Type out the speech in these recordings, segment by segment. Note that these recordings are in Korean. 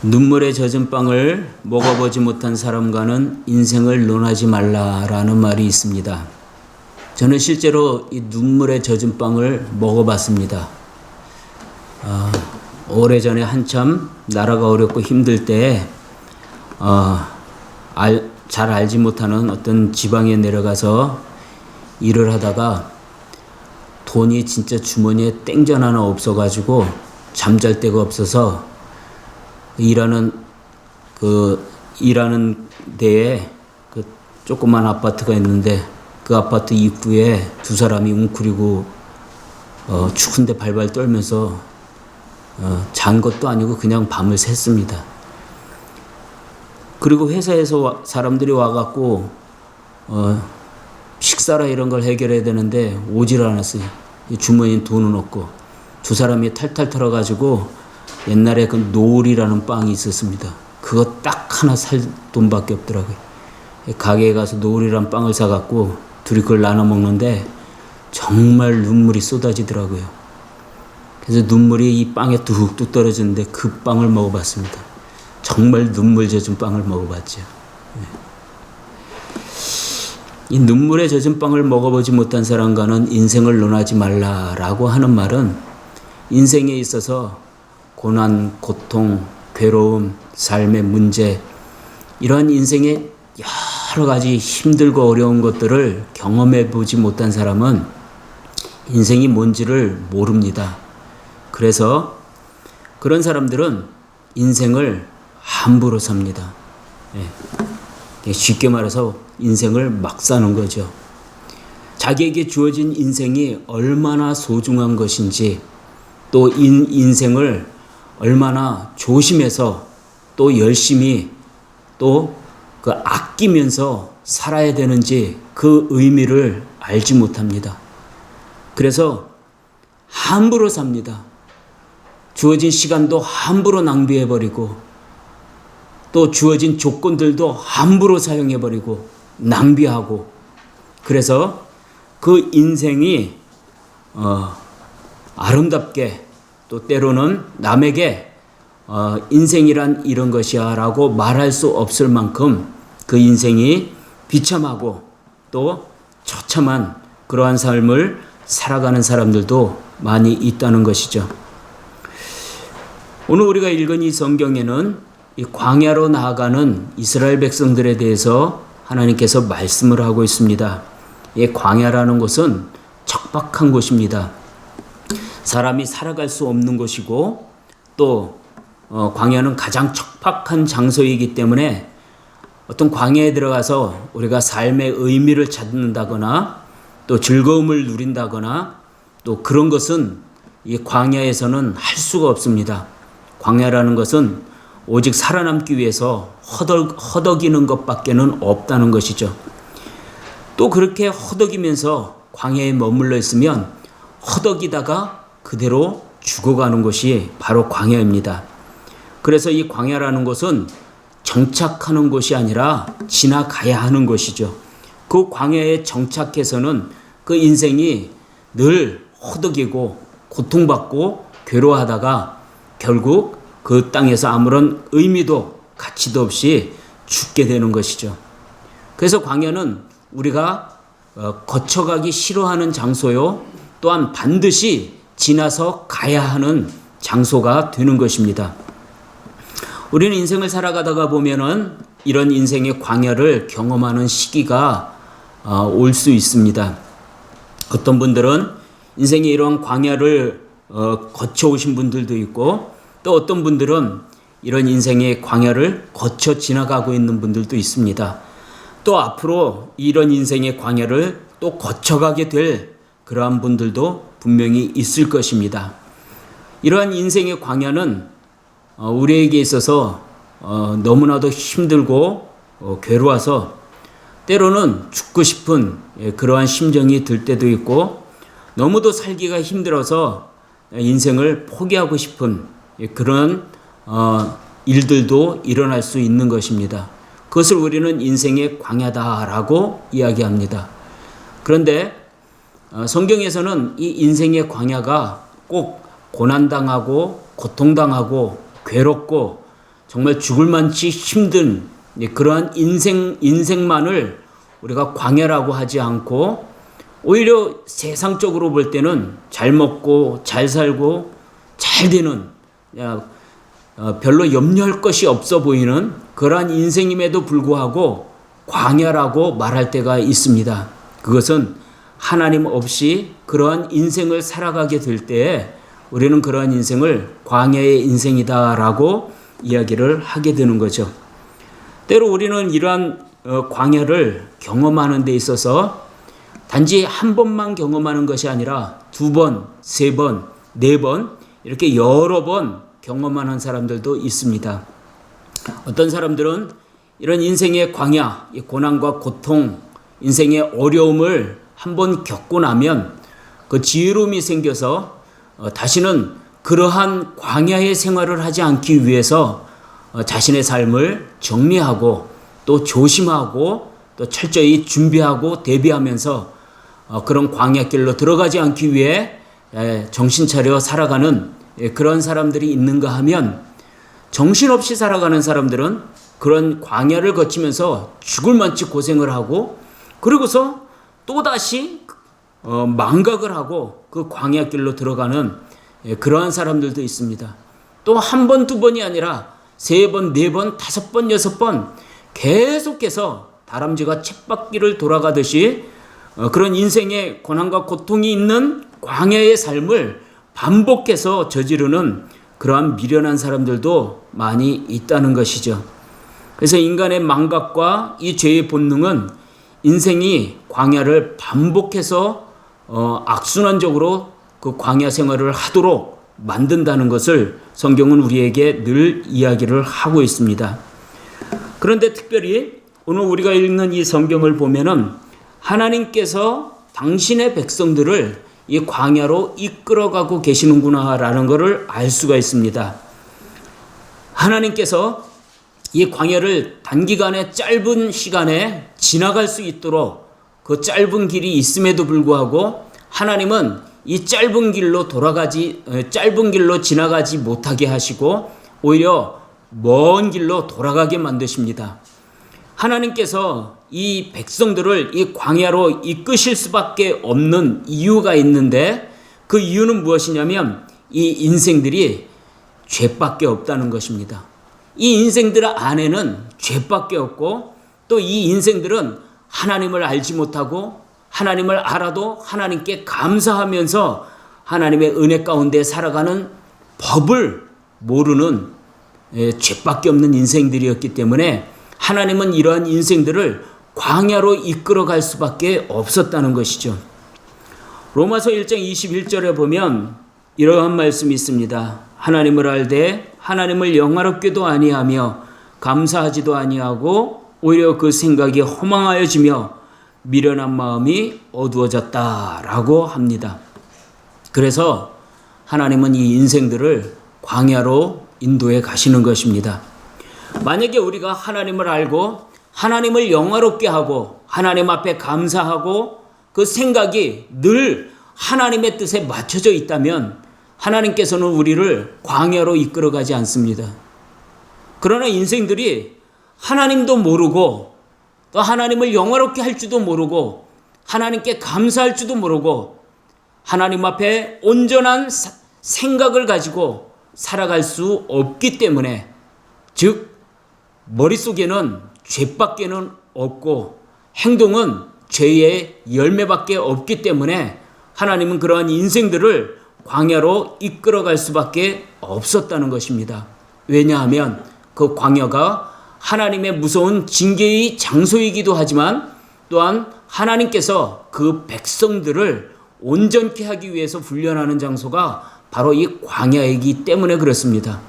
눈물에 젖은 빵을 먹어보지 못한 사람과는 인생을 논하지 말라라는 말이 있습니다. 저는 실제로 이 눈물에 젖은 빵을 먹어봤습니다. 오래전에 한참 나라가 어렵고 힘들 때 잘 알지 못하는 어떤 지방에 내려가서 일을 하다가 돈이 진짜 주머니에 땡전 하나 없어가지고 잠잘 데가 없어서 일하는 데에 그 조그만 아파트가 있는데 그 아파트 입구에 두 사람이 웅크리고 추운데 발발 떨면서 잔 것도 아니고 그냥 밤을 샜습니다. 그리고 회사에서 사람들이 와갖고 식사라 이런 걸 해결해야 되는데 오질 않았어요. 주머니에 돈은 없고 두 사람이 탈탈 털어가지고 옛날에 그 노을이라는 빵이 있었습니다. 그거 딱 하나 살 돈밖에 없더라고요. 가게에 가서 노을이라는 빵을 사갖고 둘이 그걸 나눠 먹는데 정말 눈물이 쏟아지더라고요. 그래서 눈물이 이 빵에 뚝뚝 떨어지는데 그 빵을 먹어봤습니다. 정말 눈물 젖은 빵을 먹어봤죠. 이 눈물에 젖은 빵을 먹어보지 못한 사람과는 인생을 논하지 말라라고 하는 말은 인생에 있어서 고난, 고통, 괴로움, 삶의 문제 이러한 인생의 여러 가지 힘들고 어려운 것들을 경험해 보지 못한 사람은 인생이 뭔지를 모릅니다. 그래서 그런 사람들은 인생을 함부로 삽니다. 쉽게 말해서 인생을 막 사는 거죠. 자기에게 주어진 인생이 얼마나 소중한 것인지 또 인생을 얼마나 조심해서 또 열심히 또 그 아끼면서 살아야 되는지 그 의미를 알지 못합니다. 그래서 함부로 삽니다. 주어진 시간도 함부로 낭비해버리고 또 주어진 조건들도 함부로 사용해버리고 낭비하고 그래서 그 인생이 아름답게 또 때로는 남에게 인생이란 이런 것이야 라고 말할 수 없을 만큼 그 인생이 비참하고 또 처참한 그러한 삶을 살아가는 사람들도 많이 있다는 것이죠. 오늘 우리가 읽은 이 성경에는 이 광야로 나아가는 이스라엘 백성들에 대해서 하나님께서 말씀을 하고 있습니다. 이 광야라는 곳은 척박한 곳입니다. 사람이 살아갈 수 없는 곳이고 또 광야는 가장 척박한 장소이기 때문에 어떤 광야에 들어가서 우리가 삶의 의미를 찾는다거나 또 즐거움을 누린다거나 또 그런 것은 이 광야에서는 할 수가 없습니다. 광야라는 것은 오직 살아남기 위해서 허덕이는 것밖에는 없다는 것이죠. 또 그렇게 허덕이면서 광야에 머물러 있으면 허덕이다가 그대로 죽어가는 것이 바로 광야입니다. 그래서 이 광야라는 곳은 정착하는 곳이 아니라 지나가야 하는 곳이죠. 그 광야에 정착해서는 그 인생이 늘 허덕이고 고통받고 괴로워하다가 결국 그 땅에서 아무런 의미도 가치도 없이 죽게 되는 것이죠. 그래서 광야는 우리가 거쳐가기 싫어하는 장소요 또한 반드시 지나서 가야 하는 장소가 되는 것입니다. 우리는 인생을 살아가다가 보면은 이런 인생의 광야를 경험하는 시기가 올 수 있습니다. 어떤 분들은 인생의 이러한 광야를 거쳐오신 분들도 있고 또 어떤 분들은 이런 인생의 광야를 거쳐 지나가고 있는 분들도 있습니다. 또 앞으로 이런 인생의 광야를 또 거쳐가게 될 그러한 분들도 분명히 있을 것입니다. 이러한 인생의 광야는 우리에게 있어서 너무나도 힘들고 괴로워서 때로는 죽고 싶은 그러한 심정이 들 때도 있고 너무도 살기가 힘들어서 인생을 포기하고 싶은 그런 일들도 일어날 수 있는 것입니다. 그것을 우리는 인생의 광야다라고 이야기합니다. 그런데 성경에서는 이 인생의 광야가 꼭 고난당하고 고통당하고 괴롭고 정말 죽을 만치 힘든 그러한 인생만을 우리가 광야라고 하지 않고 오히려 세상적으로 볼 때는 잘 먹고 잘 살고 잘 되는 별로 염려할 것이 없어 보이는 그러한 인생임에도 불구하고 광야라고 말할 때가 있습니다. 그것은 하나님 없이 그러한 인생을 살아가게 될 때에 우리는 그러한 인생을 광야의 인생이다라고 이야기를 하게 되는 거죠. 때로 우리는 이러한 광야를 경험하는 데 있어서 단지 한 번만 경험하는 것이 아니라 두 번, 세 번, 네 번 이렇게 여러 번 경험하는 사람들도 있습니다. 어떤 사람들은 이런 인생의 광야, 고난과 고통, 인생의 어려움을 한번 겪고 나면 그 지혜로움이 생겨서 다시는 그러한 광야의 생활을 하지 않기 위해서 자신의 삶을 정리하고 또 조심하고 또 철저히 준비하고 대비하면서 그런 광야길로 들어가지 않기 위해 정신 차려 살아가는 그런 사람들이 있는가 하면, 정신없이 살아가는 사람들은 그런 광야를 거치면서 죽을 만치 고생을 하고 그러고서 또다시 망각을 하고 그 광야길로 들어가는 그러한 사람들도 있습니다. 또 한 번, 두 번이 아니라 세 번, 네 번, 다섯 번, 여섯 번 계속해서 다람쥐가 쳇바퀴를 돌아가듯이 그런 인생의 고난과 고통이 있는 광야의 삶을 반복해서 저지르는 그러한 미련한 사람들도 많이 있다는 것이죠. 그래서 인간의 망각과 이 죄의 본능은 인생이 광야를 반복해서 악순환적으로 그 광야 생활을 하도록 만든다는 것을 성경은 우리에게 늘 이야기를 하고 있습니다. 그런데 특별히 오늘 우리가 읽는 이 성경을 보면은 하나님께서 당신의 백성들을 이 광야로 이끌어가고 계시는구나라는 것을 알 수가 있습니다. 하나님께서 이 광야를 단기간에 짧은 시간에 지나갈 수 있도록 그 짧은 길이 있음에도 불구하고 하나님은 이 짧은 길로 지나가지 못하게 하시고 오히려 먼 길로 돌아가게 만드십니다. 하나님께서 이 백성들을 이 광야로 이끄실 수밖에 없는 이유가 있는데, 그 이유는 무엇이냐면 이 인생들이 죄밖에 없다는 것입니다. 이 인생들 안에는 죄밖에 없고 또 이 인생들은 하나님을 알지 못하고 하나님을 알아도 하나님께 감사하면서 하나님의 은혜 가운데 살아가는 법을 모르는 죄밖에 없는 인생들이었기 때문에 하나님은 이러한 인생들을 광야로 이끌어갈 수밖에 없었다는 것이죠. 로마서 1장 21절에 보면 이러한 말씀이 있습니다. 하나님을 알되 하나님을 영화롭게도 아니하며 감사하지도 아니하고 오히려 그 생각이 허망하여지며 미련한 마음이 어두워졌다라고 합니다. 그래서 하나님은 이 인생들을 광야로 인도해 가시는 것입니다. 만약에 우리가 하나님을 알고 하나님을 영화롭게 하고 하나님 앞에 감사하고 그 생각이 늘 하나님의 뜻에 맞춰져 있다면 하나님께서는 우리를 광야로 이끌어가지 않습니다. 그러나 인생들이 하나님도 모르고 또 하나님을 영화롭게 할 줄도 모르고 하나님께 감사할 줄도 모르고 하나님 앞에 온전한 생각을 가지고 살아갈 수 없기 때문에, 즉 머릿속에는 죄밖에는 없고 행동은 죄의 열매밖에 없기 때문에 하나님은 그러한 인생들을 광야로 이끌어갈 수밖에 없었다는 것입니다. 왜냐하면 그 광야가 하나님의 무서운 징계의 장소이기도 하지만 또한 하나님께서 그 백성들을 온전케 하기 위해서 훈련하는 장소가 바로 이 광야이기 때문에 그렇습니다.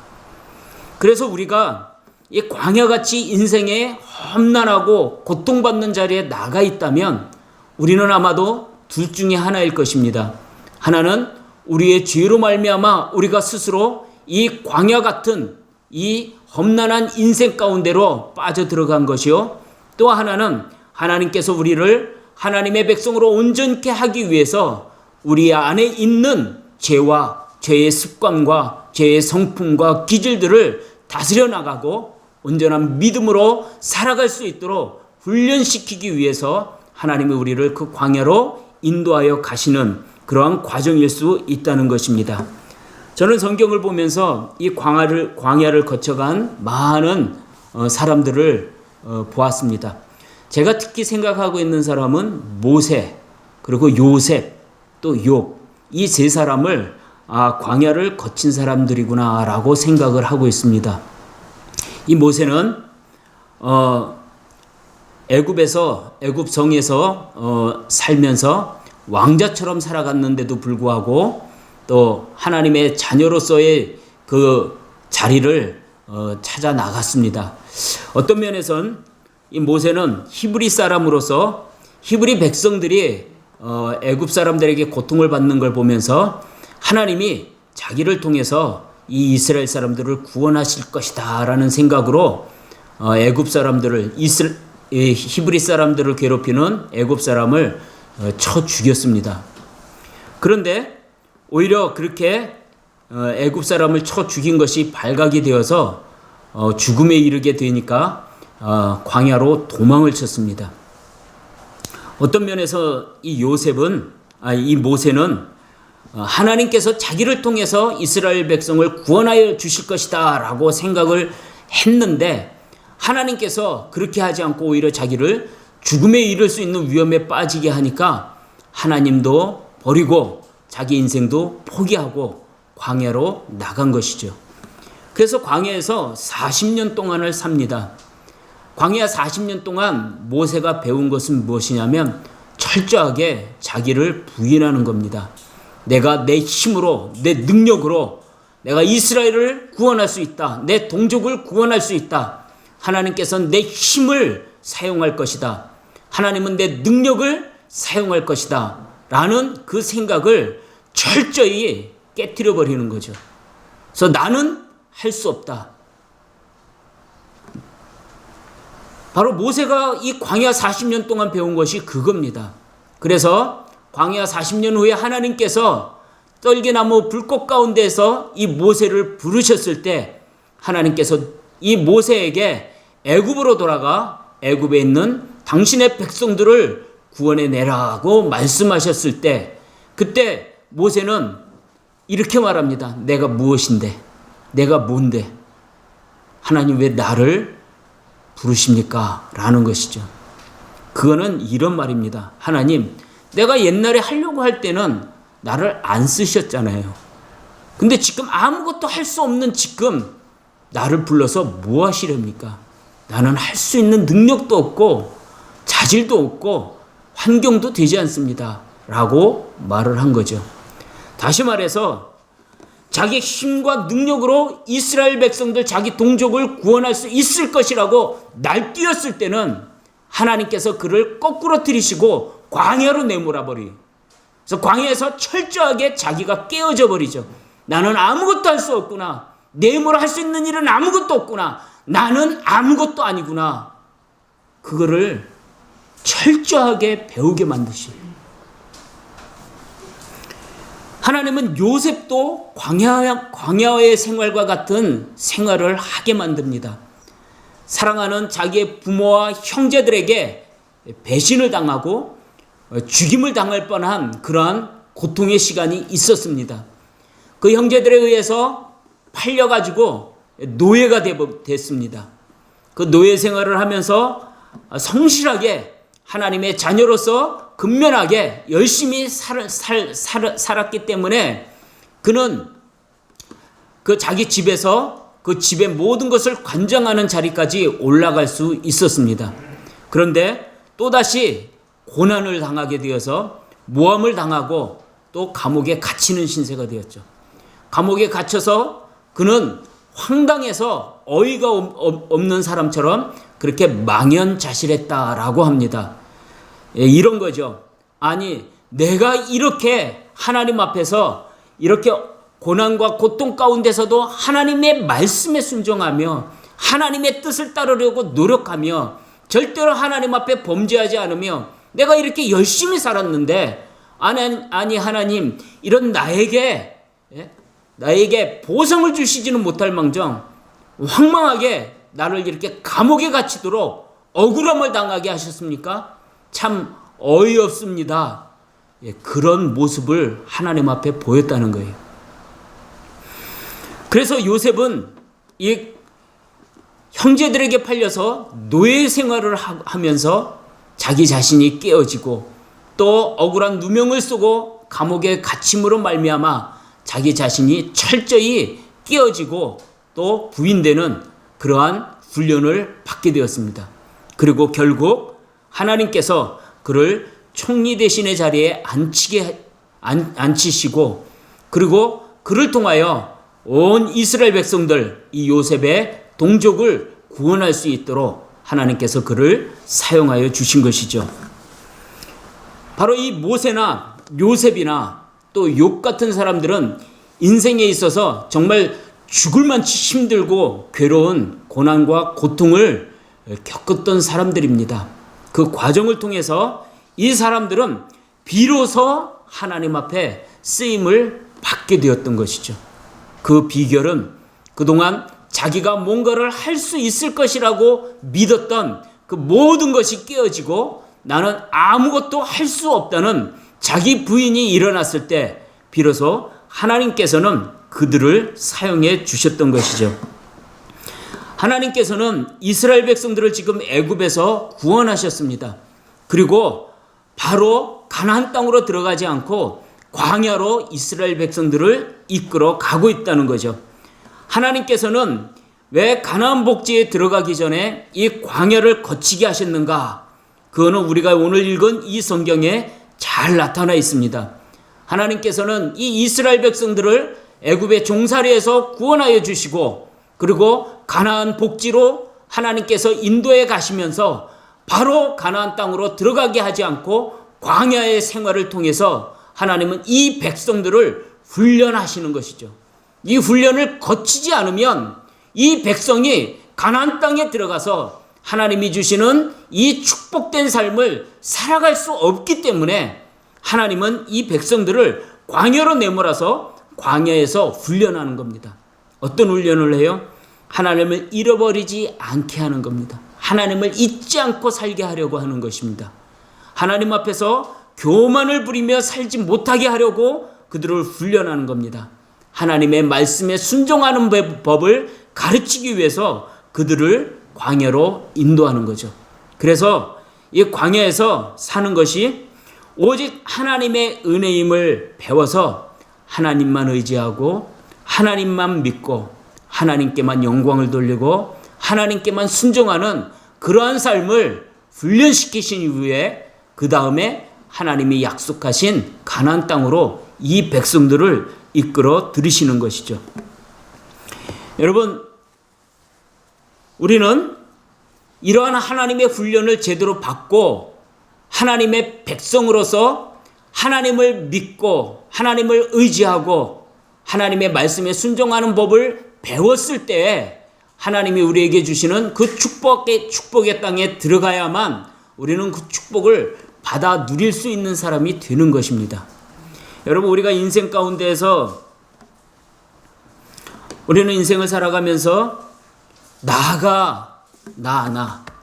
그래서 우리가 이 광야같이 인생에 험난하고 고통받는 자리에 나가 있다면 우리는 아마도 둘 중에 하나일 것입니다. 하나는 우리의 죄로 말미암아 우리가 스스로 이 광야 같은 이 험난한 인생 가운데로 빠져들어간 것이요, 또 하나는 하나님께서 우리를 하나님의 백성으로 온전케 하기 위해서 우리 안에 있는 죄와 죄의 습관과 죄의 성품과 기질들을 다스려 나가고 온전한 믿음으로 살아갈 수 있도록 훈련시키기 위해서 하나님이 우리를 그 광야로 인도하여 가시는 그러한 과정일 수 있다는 것입니다. 저는 성경을 보면서 이 광야를 거쳐간 많은 사람들을 보았습니다. 제가 특히 생각하고 있는 사람은 모세, 그리고 요셉, 또 욥, 이 세 사람을 광야를 거친 사람들이구나라고 생각을 하고 있습니다. 이 모세는 애굽 성에서 살면서 왕자처럼 살아갔는데도 불구하고 또 하나님의 자녀로서의 그 자리를 찾아 나갔습니다. 어떤 면에선 이 모세는 히브리 사람으로서 히브리 백성들이 애굽 사람들에게 고통을 받는 걸 보면서 하나님이 자기를 통해서 이 이스라엘 사람들을 구원하실 것이다 라는 생각으로 애굽 사람들을 히브리 사람들을 괴롭히는 애굽 사람을 쳐 죽였습니다. 그런데 오히려 그렇게 애굽 사람을 쳐 죽인 것이 발각이 되어서 죽음에 이르게 되니까 광야로 도망을 쳤습니다. 어떤 면에서 이 모세는 하나님께서 자기를 통해서 이스라엘 백성을 구원하여 주실 것이다 라고 생각을 했는데 하나님께서 그렇게 하지 않고 오히려 자기를 죽음에 이를 수 있는 위험에 빠지게 하니까 하나님도 버리고 자기 인생도 포기하고 광야로 나간 것이죠. 그래서 광야에서 40년 동안을 삽니다. 광야 40년 동안 모세가 배운 것은 무엇이냐면 철저하게 자기를 부인하는 겁니다. 내가 내 힘으로, 내 능력으로 내가 이스라엘을 구원할 수 있다. 내 동족을 구원할 수 있다. 하나님께서는 내 힘을 사용할 것이다. 하나님은 내 능력을 사용할 것이다. 라는 그 생각을 철저히 깨트려 버리는 거죠. 그래서 나는 할 수 없다. 바로 모세가 이 광야 40년 동안 배운 것이 그겁니다. 그래서 광야 40년 후에 하나님께서 떨기나무 불꽃 가운데서 이 모세를 부르셨을 때 하나님께서 이 모세에게 애굽으로 돌아가 애굽에 있는 당신의 백성들을 구원해 내라고 말씀하셨을 때 그때 모세는 이렇게 말합니다. 내가 무엇인데? 내가 뭔데? 하나님 왜 나를 부르십니까? 라는 것이죠. 그거는 이런 말입니다. 하나님, 내가 옛날에 하려고 할 때는 나를 안 쓰셨잖아요. 근데 지금 아무것도 할 수 없는 지금 나를 불러서 뭐 하시렵니까? 나는 할 수 있는 능력도 없고 자질도 없고 환경도 되지 않습니다. 라고 말을 한 거죠. 다시 말해서 자기 힘과 능력으로 이스라엘 백성들 자기 동족을 구원할 수 있을 것이라고 날뛰었을 때는 하나님께서 그를 거꾸로 들이시고 광야로 내몰아 버리. 그래서 광야에서 철저하게 자기가 깨어져 버리죠. 나는 아무것도 할 수 없구나. 내 힘으로 할 수 있는 일은 아무것도 없구나. 나는 아무것도 아니구나. 그거를 철저하게 배우게 만드시고 하나님은 요셉도 광야의 생활과 같은 생활을 하게 만듭니다. 사랑하는 자기의 부모와 형제들에게 배신을 당하고 죽임을 당할 뻔한 그러한 고통의 시간이 있었습니다. 그 형제들에 의해서 팔려가지고 노예가 됐습니다. 그 노예 생활을 하면서 성실하게 하나님의 자녀로서 근면하게 열심히 살았기 때문에 그는 그 자기 집에서 그 집의 모든 것을 관장하는 자리까지 올라갈 수 있었습니다. 그런데 또다시 고난을 당하게 되어서 모함을 당하고 또 감옥에 갇히는 신세가 되었죠. 감옥에 갇혀서 그는 황당해서 어이가 없는 사람처럼 그렇게 망연자실했다라고 합니다. 이런 거죠. 아니, 내가 이렇게 하나님 앞에서 이렇게 고난과 고통 가운데서도 하나님의 말씀에 순종하며 하나님의 뜻을 따르려고 노력하며 절대로 하나님 앞에 범죄하지 않으며 내가 이렇게 열심히 살았는데 아니 하나님 이런 나에게 보상을 주시지는 못할 망정 황망하게 나를 이렇게 감옥에 갇히도록 억울함을 당하게 하셨습니까? 참 어이없습니다. 예, 그런 모습을 하나님 앞에 보였다는 거예요. 그래서 요셉은 이 형제들에게 팔려서 노예 생활을 하면서 자기 자신이 깨어지고 또 억울한 누명을 쓰고 감옥에 갇힘으로 말미암아 자기 자신이 철저히 깨어지고 또 부인되는 그러한 훈련을 받게 되었습니다. 그리고 결국 하나님께서 그를 총리 대신의 자리에 앉히시고 그리고 그를 통하여 온 이스라엘 백성들 이 요셉의 동족을 구원할 수 있도록 하나님께서 그를 사용하여 주신 것이죠. 바로 이 모세나 요셉이나 또 욥 같은 사람들은 인생에 있어서 정말 죽을 만치 힘들고 괴로운 고난과 고통을 겪었던 사람들입니다. 그 과정을 통해서 이 사람들은 비로소 하나님 앞에 쓰임을 받게 되었던 것이죠. 그 비결은 그동안 자기가 뭔가를 할 수 있을 것이라고 믿었던 그 모든 것이 깨어지고 나는 아무것도 할 수 없다는 자기 부인이 일어났을 때 비로소 하나님께서는 그들을 사용해 주셨던 것이죠. 하나님께서는 이스라엘 백성들을 지금 애굽에서 구원하셨습니다. 그리고 바로 가나안 땅으로 들어가지 않고 광야로 이스라엘 백성들을 이끌어 가고 있다는 거죠. 하나님께서는 왜 가나안 복지에 들어가기 전에 이 광야를 거치게 하셨는가? 그거는 우리가 오늘 읽은 이 성경에 잘 나타나 있습니다. 하나님께서는 이 이스라엘 백성들을 애굽의 종살이에서 구원하여 주시고 그리고 가나안 복지로 하나님께서 인도해 가시면서 바로 가나안 땅으로 들어가게 하지 않고 광야의 생활을 통해서 하나님은 이 백성들을 훈련하시는 것이죠. 이 훈련을 거치지 않으면 이 백성이 가나안 땅에 들어가서 하나님이 주시는 이 축복된 삶을 살아갈 수 없기 때문에 하나님은 이 백성들을 광야로 내몰아서 광야에서 훈련하는 겁니다. 어떤 훈련을 해요? 하나님을 잃어버리지 않게 하는 겁니다. 하나님을 잊지 않고 살게 하려고 하는 것입니다. 하나님 앞에서 교만을 부리며 살지 못하게 하려고 그들을 훈련하는 겁니다. 하나님의 말씀에 순종하는 법을 가르치기 위해서 그들을 광야로 인도하는 거죠. 그래서 이 광야에서 사는 것이 오직 하나님의 은혜임을 배워서 하나님만 의지하고 하나님만 믿고 하나님께만 영광을 돌리고 하나님께만 순종하는 그러한 삶을 훈련시키신 이후에 그 다음에 하나님이 약속하신 가나안 땅으로 이 백성들을 이끌어 들이시는 것이죠. 여러분, 우리는 이러한 하나님의 훈련을 제대로 받고 하나님의 백성으로서 하나님을 믿고 하나님을 의지하고 하나님의 말씀에 순종하는 법을 배웠을 때에 하나님이 우리에게 주시는 그 축복의 땅에 들어가야만 우리는 그 축복을 받아 누릴 수 있는 사람이 되는 것입니다. 여러분, 우리가 인생 가운데에서 우리는 인생을 살아가면서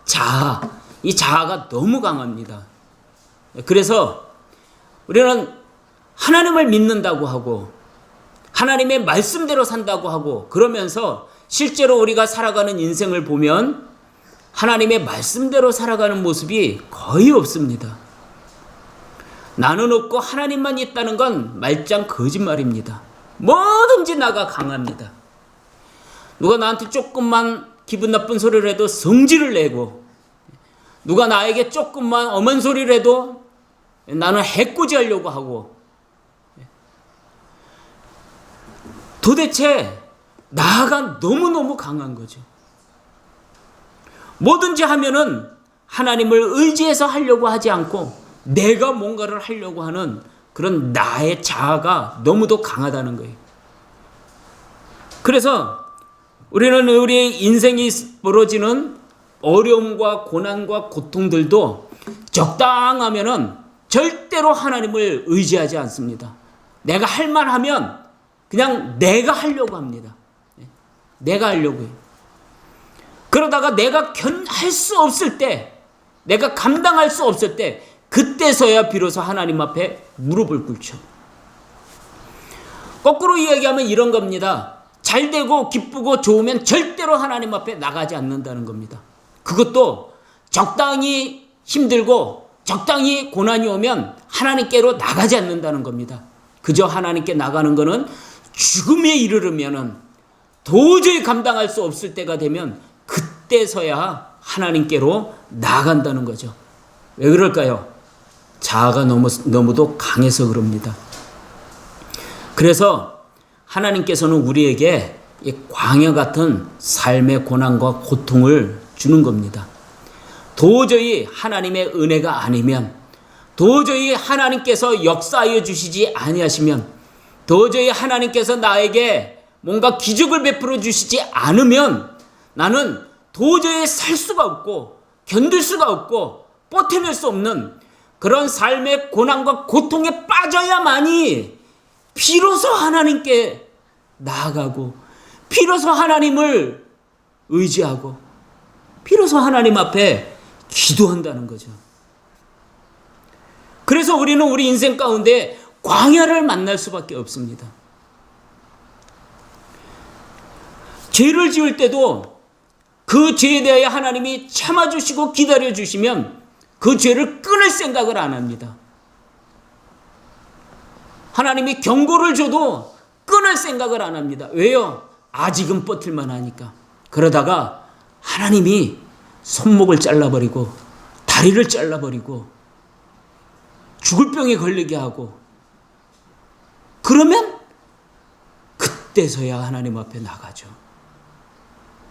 자아, 이 자아가 너무 강합니다. 그래서 우리는 하나님을 믿는다고 하고 하나님의 말씀대로 산다고 하고 그러면서 실제로 우리가 살아가는 인생을 보면 하나님의 말씀대로 살아가는 모습이 거의 없습니다. 나는 없고 하나님만 있다는 건 말짱 거짓말입니다. 뭐든지 나가 강합니다. 누가 나한테 조금만 기분 나쁜 소리를 해도 성질을 내고 누가 나에게 조금만 엄한 소리를 해도 나는 해코지 하려고 하고 도대체 나가 너무너무 강한 거죠. 뭐든지 하면은 하나님을 의지해서 하려고 하지 않고 내가 뭔가를 하려고 하는 그런 나의 자아가 너무도 강하다는 거예요. 그래서 우리는 우리의 인생이 벌어지는 어려움과 고난과 고통들도 적당하면은 절대로 하나님을 의지하지 않습니다. 내가 할 만하면 그냥 내가 하려고 합니다. 내가 하려고 해요. 그러다가 내가 할 수 없을 때, 내가 감당할 수 없을 때, 그때서야 비로소 하나님 앞에 무릎을 꿇죠. 거꾸로 이야기하면 이런 겁니다. 잘 되고 기쁘고 좋으면 절대로 하나님 앞에 나가지 않는다는 겁니다. 그것도 적당히 힘들고 적당히 고난이 오면 하나님께로 나가지 않는다는 겁니다. 그저 하나님께 나가는 거는 죽음에 이르르면은 도저히 감당할 수 없을 때가 되면 그때서야 하나님께로 나간다는 거죠. 왜 그럴까요? 자아가 너무도 강해서 그럽니다. 그래서 하나님께서는 우리에게 이 광야 같은 삶의 고난과 고통을 주는 겁니다. 도저히 하나님의 은혜가 아니면, 도저히 하나님께서 역사하여 주시지 아니하시면, 도저히 하나님께서 나에게 뭔가 기적을 베풀어 주시지 않으면 나는 도저히 살 수가 없고 견딜 수가 없고 버텨낼 수 없는 그런 삶의 고난과 고통에 빠져야만이 비로소 하나님께 나아가고, 비로소 하나님을 의지하고, 비로소 하나님 앞에 기도한다는 거죠. 그래서 우리는 우리 인생 가운데 광야를 만날 수밖에 없습니다. 죄를 지을 때도 그 죄에 대하여 하나님이 참아주시고 기다려주시면 그 죄를 끊을 생각을 안 합니다. 하나님이 경고를 줘도 끊을 생각을 안 합니다. 왜요? 아직은 버틸만 하니까. 그러다가 하나님이 손목을 잘라버리고 다리를 잘라버리고 죽을 병에 걸리게 하고, 그러면 그때서야 하나님 앞에 나가죠.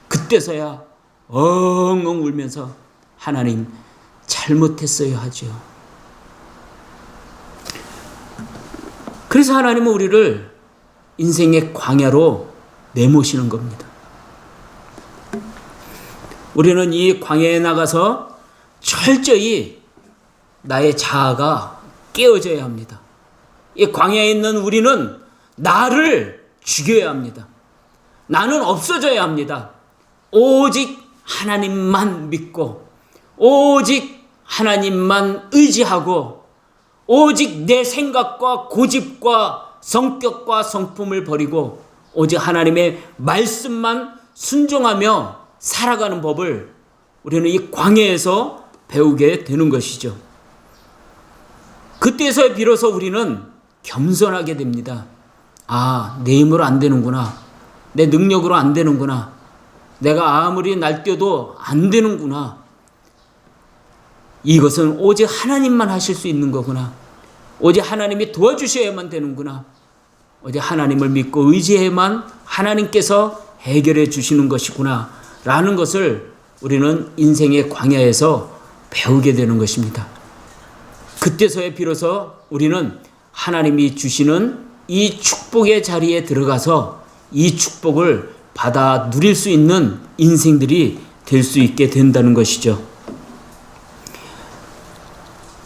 그때서야 엉엉 울면서 하나님 잘못했어요 하죠. 그래서 하나님은 우리를 인생의 광야로 내모시는 겁니다. 우리는 이 광야에 나가서 철저히 나의 자아가 깨어져야 합니다. 이 광야에 있는 우리는 나를 죽여야 합니다. 나는 없어져야 합니다. 오직 하나님만 믿고, 오직 하나님만 의지하고, 오직 내 생각과 고집과 성격과 성품을 버리고 오직 하나님의 말씀만 순종하며 살아가는 법을 우리는 이 광야에서 배우게 되는 것이죠. 그때서 비로소 우리는 겸손하게 됩니다. 아, 내 힘으로 안 되는구나. 내 능력으로 안 되는구나. 내가 아무리 날뛰어도 안 되는구나. 이것은 오직 하나님만 하실 수 있는 거구나. 오직 하나님이 도와주셔야만 되는구나. 오직 하나님을 믿고 의지해야만 하나님께서 해결해 주시는 것이구나 라는 것을 우리는 인생의 광야에서 배우게 되는 것입니다. 그때서야 비로소 우리는 하나님이 주시는 이 축복의 자리에 들어가서 이 축복을 받아 누릴 수 있는 인생들이 될 수 있게 된다는 것이죠.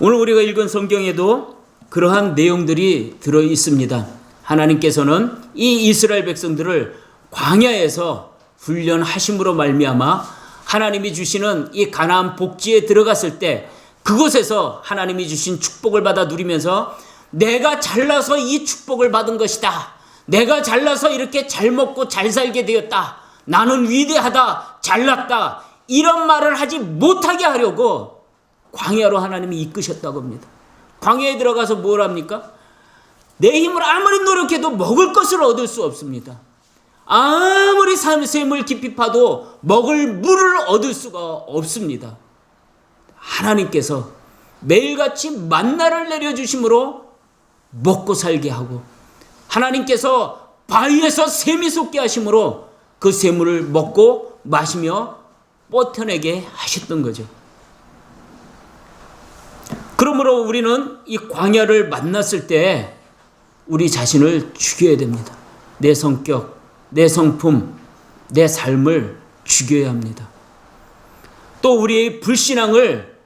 오늘 우리가 읽은 성경에도 그러한 내용들이 들어 있습니다. 하나님께서는 이 이스라엘 백성들을 광야에서 훈련하심으로 말미암아 하나님이 주시는 이 가나안 복지에 들어갔을 때 그곳에서 하나님이 주신 축복을 받아 누리면서 내가 잘나서 이 축복을 받은 것이다. 내가 잘나서 이렇게 잘 먹고 잘 살게 되었다. 나는 위대하다. 잘났다. 이런 말을 하지 못하게 하려고 광야로 하나님이 이끄셨다고 합니다. 광야에 들어가서 뭘 합니까? 내 힘을 아무리 노력해도 먹을 것을 얻을 수 없습니다. 아무리 샘을 깊이 파도 먹을 물을 얻을 수가 없습니다. 하나님께서 매일같이 만나를 내려주심으로 먹고 살게 하고, 하나님께서 바위에서 샘이 솟게 하심으로 그 샘물을 먹고 마시며 버텨내게 하셨던 거죠. 그러므로 우리는 이 광야를 만났을 때 우리 자신을 죽여야 됩니다. 내 성격, 내 성품, 내 삶을 죽여야 합니다. 또 우리의 불신앙을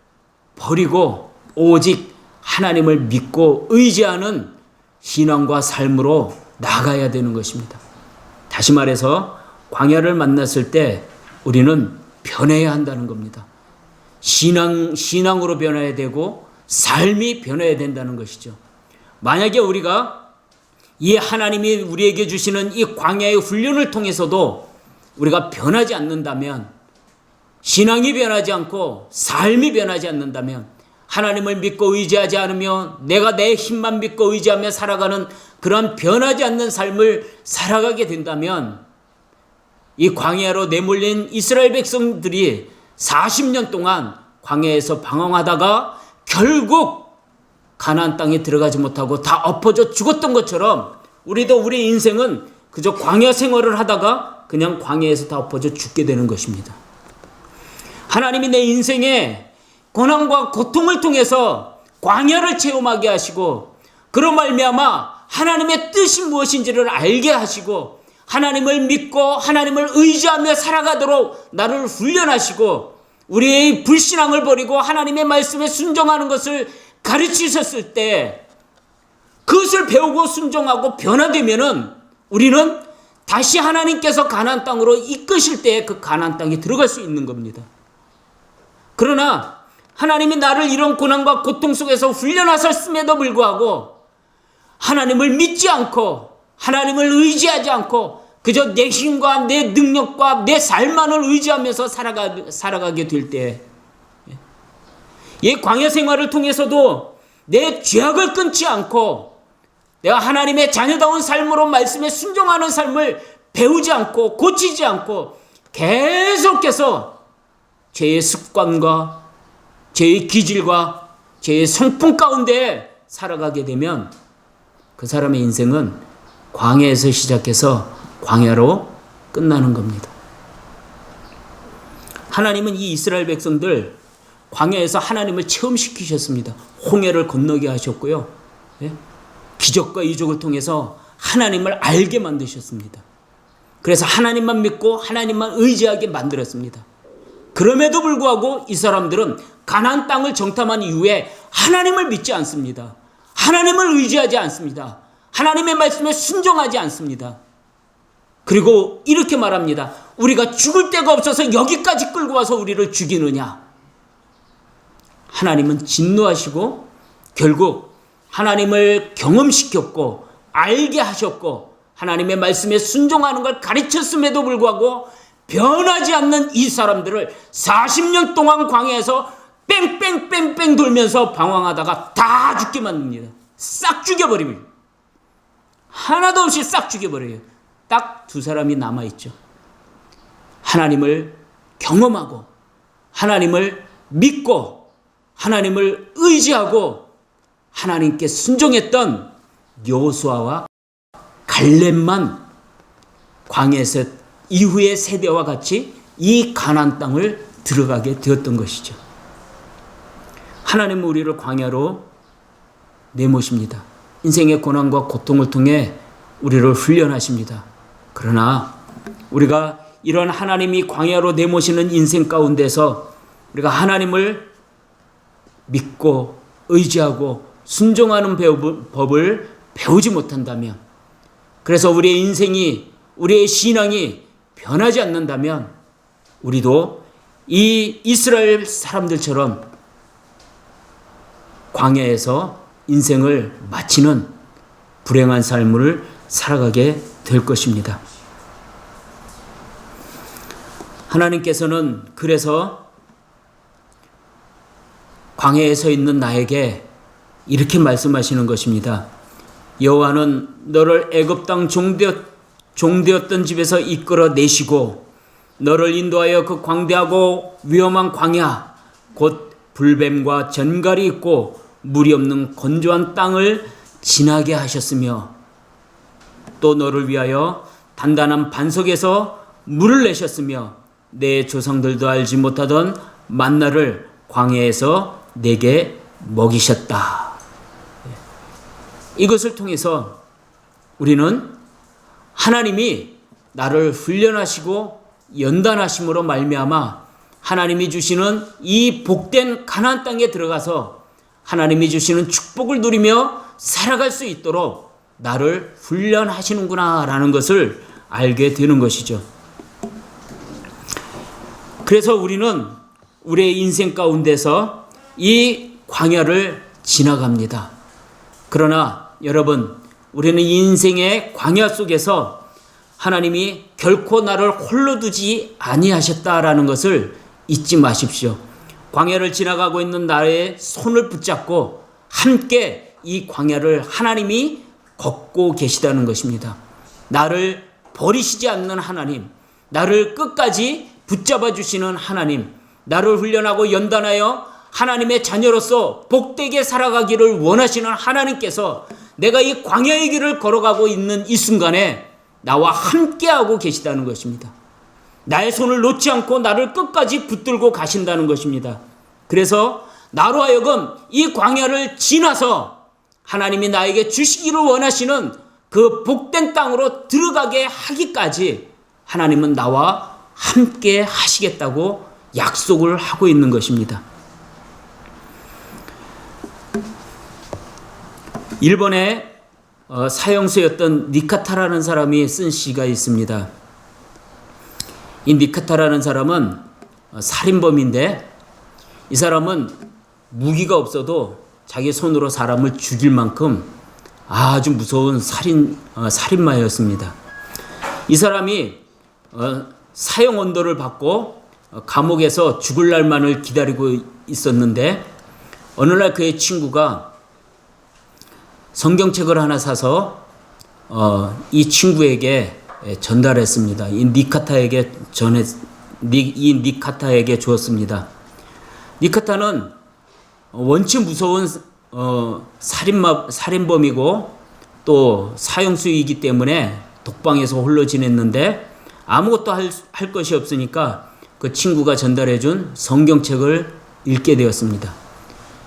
버리고 오직 하나님을 믿고 의지하는 신앙과 삶으로 나가야 되는 것입니다. 다시 말해서 광야를 만났을 때 우리는 변해야 한다는 겁니다. 신앙으로 변해야 되고 삶이 변해야 된다는 것이죠. 만약에 우리가 이 하나님이 우리에게 주시는 이 광야의 훈련을 통해서도 우리가 변하지 않는다면, 신앙이 변하지 않고 삶이 변하지 않는다면, 하나님을 믿고 의지하지 않으며 내가 내 힘만 믿고 의지하며 살아가는 그런 변하지 않는 삶을 살아가게 된다면, 이 광야로 내몰린 이스라엘 백성들이 40년 동안 광야에서 방황하다가 결국 가나안 땅에 들어가지 못하고 다 엎어져 죽었던 것처럼, 우리도 우리 인생은 그저 광야 생활을 하다가 그냥 광야에서 다 엎어져 죽게 되는 것입니다. 하나님이 내 인생에 고난과 고통을 통해서 광야를 체험하게 하시고, 그로 말미암아 하나님의 뜻이 무엇인지를 알게 하시고, 하나님을 믿고 하나님을 의지하며 살아가도록 나를 훈련하시고, 우리의 불신앙을 버리고 하나님의 말씀에 순종하는 것을 가르치셨을 때, 그것을 배우고 순종하고 변화되면은 우리는 다시 하나님께서 가나안 땅으로 이끄실 때 그 가나안 땅에 들어갈 수 있는 겁니다. 그러나 하나님이 나를 이런 고난과 고통 속에서 훈련하셨음에도 불구하고 하나님을 믿지 않고 하나님을 의지하지 않고 그저 내 힘과 내 능력과 내 삶만을 의지하면서 살아가게 될 때, 이 광야 생활을 통해서도 내 죄악을 끊지 않고 내가 하나님의 자녀다운 삶으로 말씀에 순종하는 삶을 배우지 않고 고치지 않고 계속해서 죄의 습관과 죄의 기질과 죄의 성품 가운데 살아가게 되면 그 사람의 인생은 광야에서 시작해서 광야로 끝나는 겁니다. 하나님은 이 이스라엘 백성들 광야에서 하나님을 체험시키셨습니다. 홍해를 건너게 하셨고요. 기적과 이적을 통해서 하나님을 알게 만드셨습니다. 그래서 하나님만 믿고 하나님만 의지하게 만들었습니다. 그럼에도 불구하고 이 사람들은 가나안 땅을 정탐한 이후에 하나님을 믿지 않습니다. 하나님을 의지하지 않습니다. 하나님의 말씀에 순종하지 않습니다. 그리고 이렇게 말합니다. 우리가 죽을 데가 없어서 여기까지 끌고 와서 우리를 죽이느냐. 하나님은 진노하시고 결국 하나님을 경험시켰고 알게 하셨고 하나님의 말씀에 순종하는 걸 가르쳤음에도 불구하고 변하지 않는 이 사람들을 40년 동안 광야에서 뺑뺑뺑뺑 돌면서 방황하다가 다 죽게 만듭니다. 싹 죽여버립니다. 하나도 없이 싹 죽여버려요. 딱 두 사람이 남아있죠. 하나님을 경험하고 하나님을 믿고 하나님을 의지하고 하나님께 순종했던 여호수아와 갈렙만 광야에서 이후의 세대와 같이 이 가나안 땅을 들어가게 되었던 것이죠. 하나님은 우리를 광야로 내모십니다. 인생의 고난과 고통을 통해 우리를 훈련하십니다. 그러나 우리가 이런 하나님이 광야로 내모시는 인생 가운데서 우리가 하나님을 믿고 의지하고 순종하는 법을 배우지 못한다면, 그래서 우리의 인생이 우리의 신앙이 변하지 않는다면 우리도 이 이스라엘 사람들처럼 광야에서 인생을 마치는 불행한 삶을 살아가게 될 것입니다. 하나님께서는 그래서 광야에 서 있는 나에게 이렇게 말씀하시는 것입니다. 여호와는 너를 애굽 땅 종되었던 집에서 이끌어 내시고 너를 인도하여 그 광대하고 위험한 광야 곧 불뱀과 전갈이 있고 물이 없는 건조한 땅을 지나게 하셨으며 또 너를 위하여 단단한 반석에서 물을 내셨으며 내 조상들도 알지 못하던 만나를 광야에서 내게 먹이셨다. 이것을 통해서 우리는 하나님이 나를 훈련하시고 연단하심으로 말미암아 하나님이 주시는 이 복된 가나안 땅에 들어가서 하나님이 주시는 축복을 누리며 살아갈 수 있도록 나를 훈련하시는구나 라는 것을 알게 되는 것이죠. 그래서 우리는 우리의 인생 가운데서 이 광야를 지나갑니다. 그러나 여러분, 우리는 인생의 광야 속에서 하나님이 결코 나를 홀로 두지 아니하셨다라는 것을 잊지 마십시오. 광야를 지나가고 있는 나의 손을 붙잡고 함께 이 광야를 하나님이 걷고 계시다는 것입니다. 나를 버리시지 않는 하나님, 나를 끝까지 붙잡아 주시는 하나님, 나를 훈련하고 연단하여 하나님의 자녀로서 복되게 살아가기를 원하시는 하나님께서 내가 이 광야의 길을 걸어가고 있는 이 순간에 나와 함께하고 계시다는 것입니다. 나의 손을 놓지 않고 나를 끝까지 붙들고 가신다는 것입니다. 그래서 나로 하여금 이 광야를 지나서 하나님이 나에게 주시기를 원하시는 그 복된 땅으로 들어가게 하기까지 하나님은 나와 함께 하시겠다고 약속을 하고 있는 것입니다. 일본의 사형수였던 니카타라는 사람이 쓴 시가 있습니다. 이 니카타라는 사람은 살인범인데 이 사람은 무기가 없어도 자기 손으로 사람을 죽일 만큼 아주 무서운 살인마였습니다. 이 사람이 사형 언도를 받고 감옥에서 죽을 날만을 기다리고 있었는데 어느 날 그의 친구가 성경책을 하나 사서 이 친구에게 전달했습니다. 이 니카타에게 주었습니다. 니카타는 원체 무서운 살인범이고 또 사형수이기 때문에 독방에서 홀로 지냈는데 아무것도 할 것이 없으니까 그 친구가 전달해준 성경책을 읽게 되었습니다.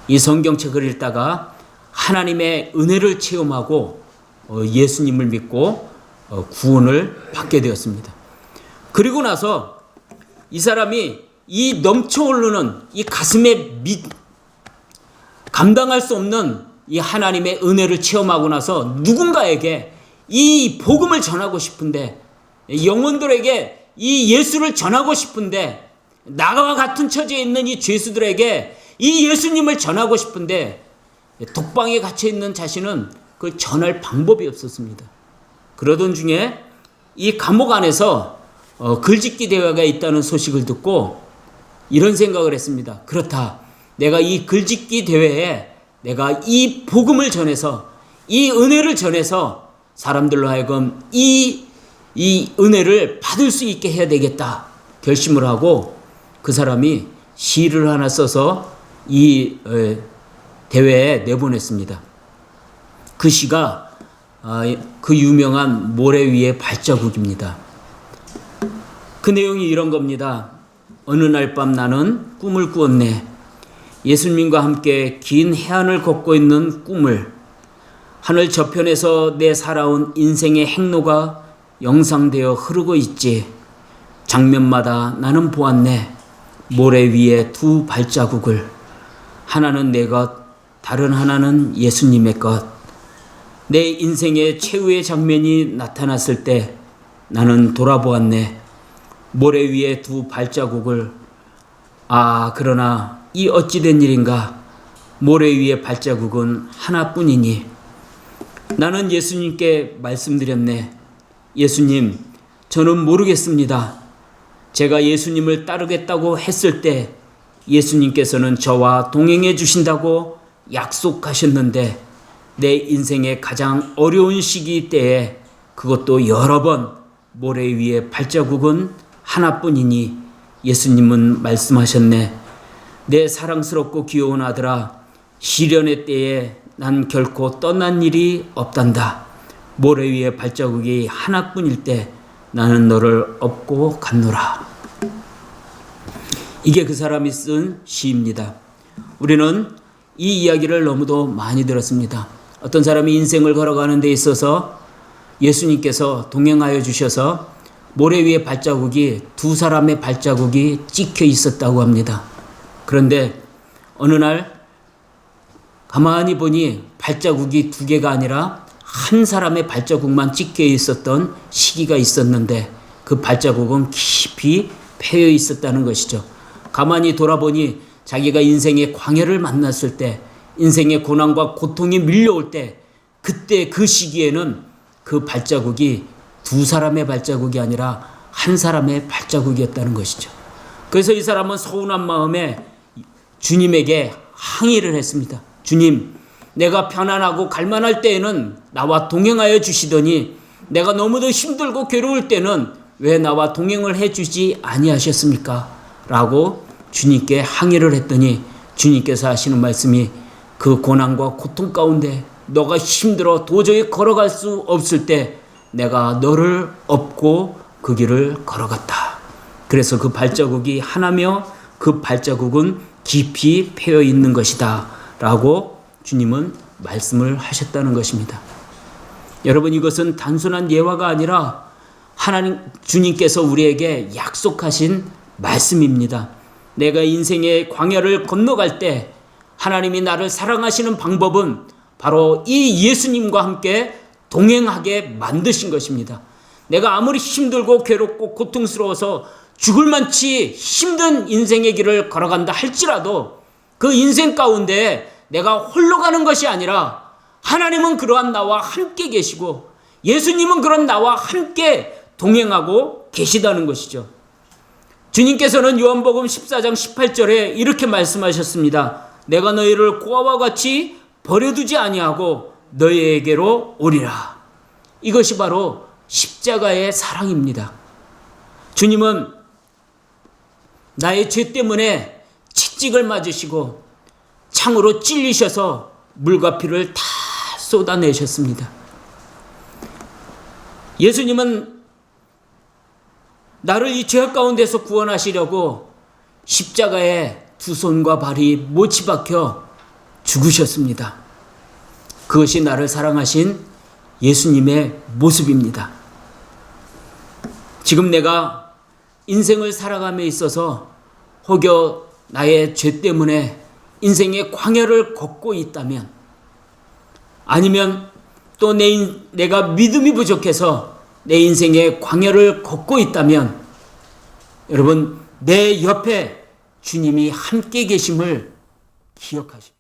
이 성경책을 읽다가 하나님의 은혜를 체험하고 예수님을 믿고 구원을 받게 되었습니다. 그리고 나서 이 사람이 이 넘쳐흐르는 이 가슴에 감당할 수 없는 이 하나님의 은혜를 체험하고 나서 누군가에게 이 복음을 전하고 싶은데, 영혼들에게 이 예수를 전하고 싶은데, 나와 같은 처지에 있는 이 죄수들에게 이 예수님을 전하고 싶은데 독방에 갇혀 있는 자신은 그걸 전할 방법이 없었습니다. 그러던 중에 이 감옥 안에서 글짓기 대회가 있다는 소식을 듣고 이런 생각을 했습니다. 그렇다. 내가 이 글짓기 대회에 내가 이 복음을 전해서 이 은혜를 전해서 사람들로 하여금 이 은혜를 받을 수 있게 해야 되겠다 결심을 하고 그 사람이 시를 하나 써서 이 대회에 내보냈습니다. 그 시가 그 유명한 모래 위의 발자국입니다. 그 내용이 이런 겁니다. 어느 날 밤 나는 꿈을 꾸었네. 예수님과 함께 긴 해안을 걷고 있는 꿈을, 하늘 저편에서 내 살아온 인생의 행로가 영상되어 흐르고 있지. 장면마다 나는 보았네. 모래 위에 두 발자국을. 하나는 내 것, 다른 하나는 예수님의 것. 내 인생의 최후의 장면이 나타났을 때 나는 돌아보았네. 모래 위에 두 발자국을. 그러나 이 어찌된 일인가. 모래 위에 발자국은 하나뿐이니. 나는 예수님께 말씀드렸네. 예수님, 저는 모르겠습니다. 제가 예수님을 따르겠다고 했을 때 예수님께서는 저와 동행해 주신다고 약속하셨는데 내 인생의 가장 어려운 시기 때에 그것도 여러 번 모래 위에 발자국은 하나뿐이니 예수님은 말씀하셨네. 내 사랑스럽고 귀여운 아들아, 시련의 때에 난 결코 떠난 일이 없단다. 모래 위에 발자국이 하나뿐일 때 나는 너를 업고 갔노라. 이게 그 사람이 쓴 시입니다. 우리는 이 이야기를 너무도 많이 들었습니다. 어떤 사람이 인생을 걸어가는 데 있어서 예수님께서 동행하여 주셔서 모래 위에 발자국이 두 사람의 발자국이 찍혀 있었다고 합니다. 그런데 어느 날 가만히 보니 발자국이 두 개가 아니라 한 사람의 발자국만 찍혀 있었던 시기가 있었는데 그 발자국은 깊이 패여 있었다는 것이죠. 가만히 돌아보니 자기가 인생의 광야를 만났을 때, 인생의 고난과 고통이 밀려올 때, 그때 그 시기에는 그 발자국이 두 사람의 발자국이 아니라 한 사람의 발자국이었다는 것이죠. 그래서 이 사람은 서운한 마음에 주님에게 항의를 했습니다. 주님, 내가 편안하고 갈만할 때에는 나와 동행하여 주시더니 내가 너무도 힘들고 괴로울 때는 왜 나와 동행을 해주지 아니하셨습니까? 라고 주님께 항의를 했더니 주님께서 하시는 말씀이 그 고난과 고통 가운데 너가 힘들어 도저히 걸어갈 수 없을 때 내가 너를 업고 그 길을 걸어갔다. 그래서 그 발자국이 하나며 그 발자국은 깊이 패여 있는 것이다 라고 주님은 말씀을 하셨다는 것입니다. 여러분, 이것은 단순한 예화가 아니라 하나님 주님께서 우리에게 약속하신 말씀입니다. 내가 인생의 광야를 건너갈 때 하나님이 나를 사랑하시는 방법은 바로 이 예수님과 함께 동행하게 만드신 것입니다. 내가 아무리 힘들고 괴롭고 고통스러워서 죽을 만치 힘든 인생의 길을 걸어간다 할지라도 그 인생 가운데 내가 홀로 가는 것이 아니라 하나님은 그러한 나와 함께 계시고 예수님은 그런 나와 함께 동행하고 계시다는 것이죠. 주님께서는 요한복음 14장 18절에 이렇게 말씀하셨습니다. 내가 너희를 고아와 같이 버려두지 아니하고 너희에게로 오리라. 이것이 바로 십자가의 사랑입니다. 주님은 나의 죄 때문에 채찍을 맞으시고 창으로 찔리셔서 물과 피를 다 쏟아내셨습니다. 예수님은 나를 이 죄악 가운데서 구원하시려고 십자가에 두 손과 발이 못이 박혀 죽으셨습니다. 그것이 나를 사랑하신 예수님의 모습입니다. 지금 내가 인생을 살아감에 있어서 혹여 나의 죄 때문에 인생의 광야를 걷고 있다면, 아니면 또 내가 믿음이 부족해서 내 인생의 광야를 걷고 있다면, 여러분, 내 옆에 주님이 함께 계심을 기억하십시오.